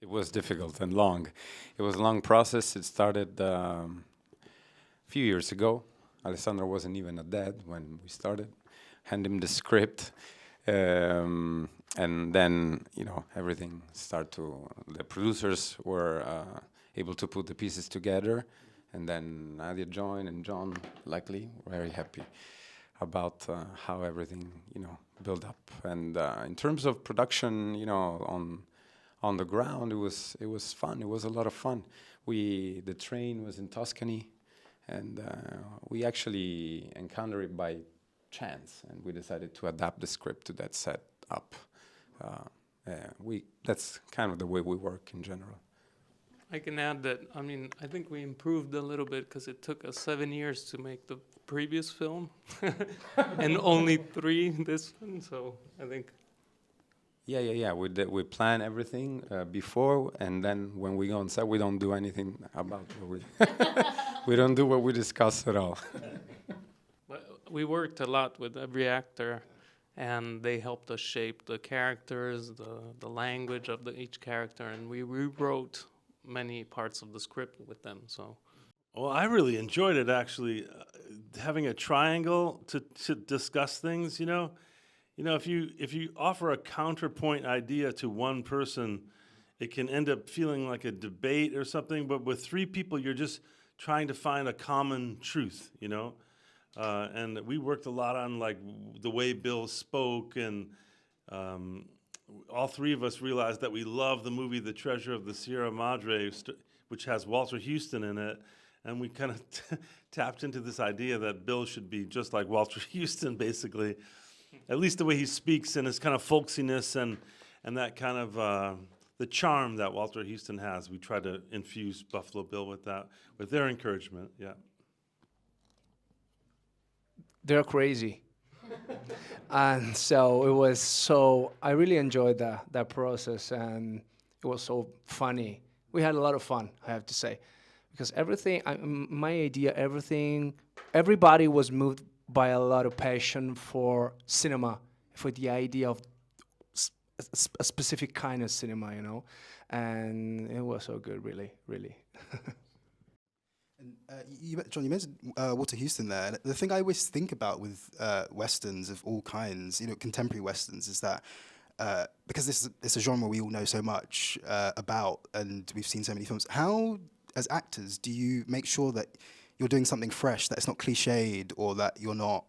It was difficult and long. It was a long process. It started a few years ago. Alessandro wasn't even a dad when we started. Hand him the script, and then everything started to. The producers were able to put the pieces together, and then Nadia joined, and John, luckily, very happy about how everything built up. And in terms of production, on the ground, it was fun. It was a lot of fun. The train was in Tuscany, and we actually encountered it by chance, and we decided to adapt the script to that setup. That's kind of the way we work in general. I can add that, I think we improved a little bit because it took us 7 years to make the previous film and only 3 this one, so I think. Yeah. We plan everything before, and then when we go on set, we don't do anything about what we don't do what we discuss at all. We worked a lot with every actor, and they helped us shape the characters, the language of each character, and we rewrote many parts of the script with them. So, well, I really enjoyed it actually, having a triangle to discuss things. If you offer a counterpoint idea to one person, it can end up feeling like a debate or something. But with 3 people, you're just trying to find a common truth. And we worked a lot on like the way Bill spoke, and all 3 of us realized that we love the movie The Treasure of the Sierra Madre, which has Walter Houston in it, and we kind of tapped into this idea that Bill should be just like Walter Houston, basically, at least the way he speaks and his kind of folksiness and that kind of the charm that Walter Houston has. We try to infuse Buffalo Bill with that, with their encouragement. Yeah. They're crazy. And so I really enjoyed that process, and it was so funny. We had a lot of fun, I have to say, because my idea, everybody was moved by a lot of passion for cinema, for the idea of a specific kind of cinema, and it was so good, really, really. John, you mentioned Walter Houston there. And the thing I always think about with westerns of all kinds, contemporary westerns, is that because it's a genre we all know so much about, and we've seen so many films. How, as actors, do you make sure that you're doing something fresh, that it's not cliched, or that you're not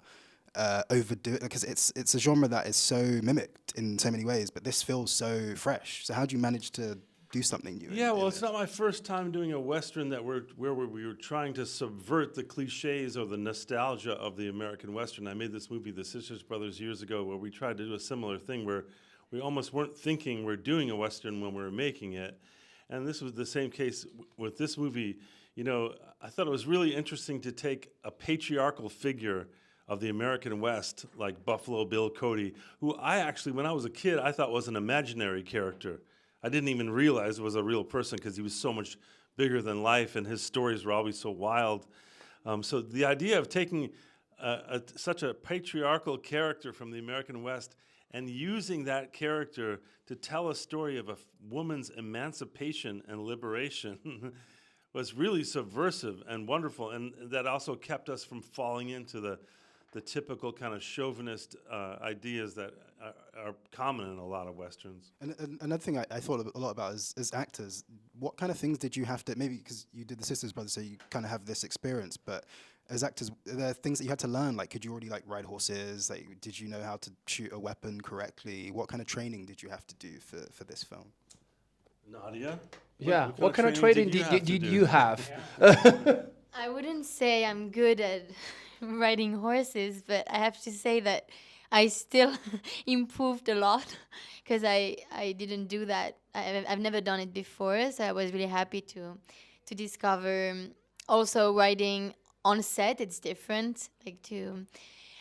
overdo it? Because it's a genre that is so mimicked in so many ways, but this feels so fresh. So how do you manage to do something new? Yeah, well, it's not my first time doing a Western where we were trying to subvert the cliches or the nostalgia of the American Western. I made this movie, The Sisters Brothers, years ago, where we tried to do a similar thing where we almost weren't thinking we're doing a Western when we were making it. And this was the same case with this movie. I thought it was really interesting to take a patriarchal figure of the American West, like Buffalo Bill Cody, who I actually, when I was a kid, I thought was an imaginary character. I didn't even realize it was a real person because he was so much bigger than life, and his stories were always so wild. So the idea of taking such a patriarchal character from the American West and using that character to tell a story of a woman's emancipation and liberation was really subversive and wonderful, and that also kept us from falling into the typical kind of chauvinist ideas that are common in a lot of Westerns. And another thing I thought a lot about is, as actors, what kind of things did you have to, maybe because you did The Sisters Brothers, so you kind of have this experience, but as actors, are there things that you had to learn? Like, could you already ride horses? Did you know how to shoot a weapon correctly? What kind of training did you have to do for this film? Nadia? Yeah, what kind of training did you have? I wouldn't say I'm good at riding horses, but I have to say that I still improved a lot because I didn't do that. I've never done it before, so I was really happy to discover. Also, riding on set, it's different.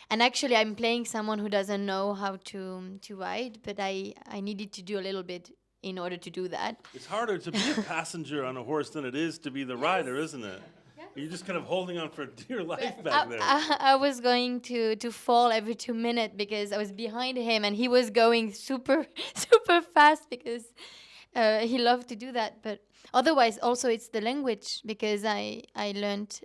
And actually, I'm playing someone who doesn't know how to ride, but I needed to do a little bit in order to do that. It's harder to be a passenger on a horse than it is to be the rider, isn't it? You're just kind of holding on for dear life back there. I was going to fall every 2 minutes because I was behind him and he was going super super fast because he loved to do that. But otherwise, also it's the language because I learned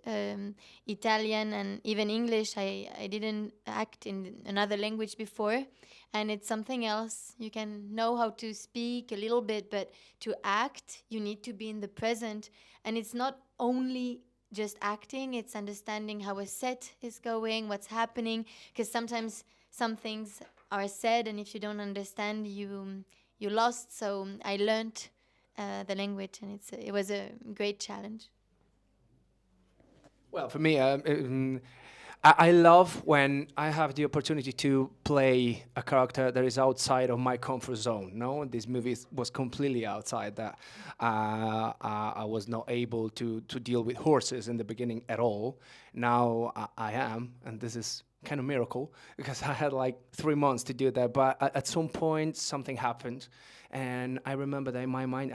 Italian and even English. I didn't act in another language before, and it's something else. You can know how to speak a little bit, but to act, you need to be in the present, and it's not only just acting, it's understanding how a set is going, what's happening, because sometimes some things are said and if you don't understand, you lost. So I learned the language, and it was a great challenge. Well, for me, I love when I have the opportunity to play a character that is outside of my comfort zone. No, this movie was completely outside that. I was not able to deal with horses in the beginning at all. Now I am, and this is kind of miracle because I had like 3 months to do that. But at some point, something happened, and I remember that in my mind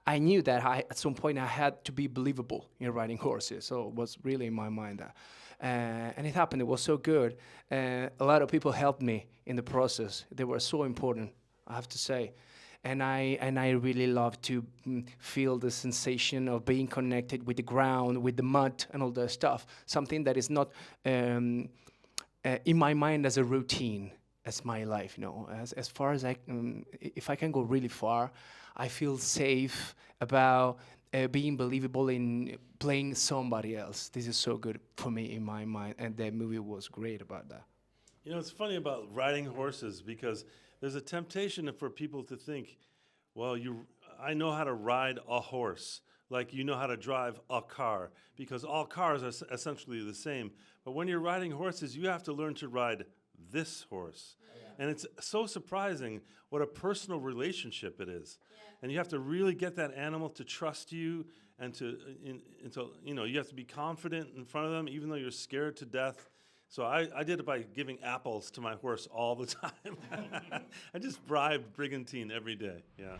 I knew that at some point I had to be believable in riding horses. So it was really in my mind that. And it happened. It was so good. A lot of people helped me in the process. They were so important, I have to say. And I really love to feel the sensation of being connected with the ground, with the mud, and all that stuff. Something that is not in my mind as a routine, as my life. As far as if I can go really far, I feel safe about being believable in playing somebody else. This is so good for me in my mind, and the movie was great about that. You know, it's funny about riding horses because there's a temptation for people to think, well, I know how to ride a horse, like you know how to drive a car, because all cars are essentially the same. But when you're riding horses, you have to learn to ride this horse. And it's so surprising what a personal relationship it is. And you have to really get that animal to trust you, and to you have to be confident in front of them, even though you're scared to death. So I did it by giving apples to my horse all the time. I just bribed Brigantine every day. Yeah.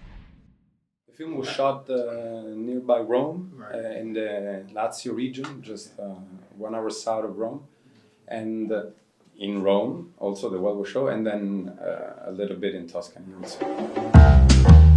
The film was shot nearby Rome, in the Lazio region, just 1 hour south of Rome, and in Rome also the Volvo show, and then a little bit in Tuscany also.